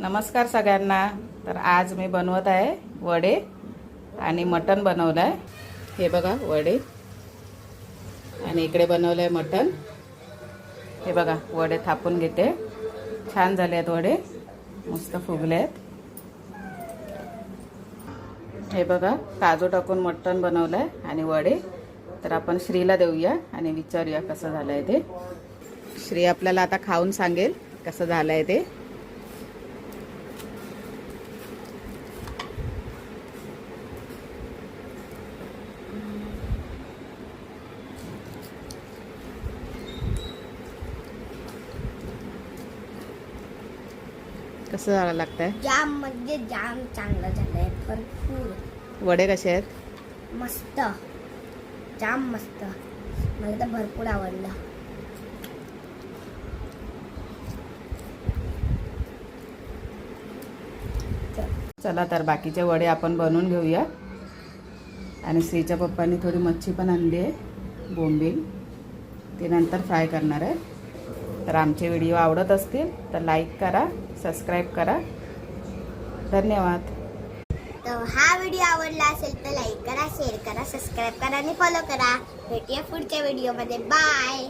नमस्कार सगळ्यांना। तर आज मी बनवत आहे वडे आणि मटण बनवलं आहे। हे बघा वडे आणि इकडे बनवलं आहे मटण। हे बघा वडे थापून घेते। छान झाले आहेत वडे, मस्त फुगले आहेत। हे बघा काजू टाकून मटण बनवलं आहे आणि वडे। तर आपण श्रीला देऊया आणि विचारूया कसं झालंय ते। श्री आपल्याला आता खाऊन सांगेल कसं झालंय ते। कसं लागतंय? जाम म्हणजे जाम चांगलं झालंय। भरपूर वडे कसे आहेत? मस्त, जाम मस्त। मला तर भरपूर आवडलं। चला तर बाकीचे वडे आपण बनवून घेऊया। आणि श्रीच्या पप्पांनी थोडी मच्छी पण आणली आहे, बोंबील, ते नंतर फ्राय करणार आहे। तर आमचे व्हिडिओ आवडत असतील तर लाईक करा, सबस्क्राईब करा। धन्यवाद। तर हा व्हिडिओ आवडला असेल तर लाईक करा, शेअर करा, सबस्क्राईब करा आणि फॉलो करा। भेटूया पुढच्या व्हिडिओमध्ये। बाय।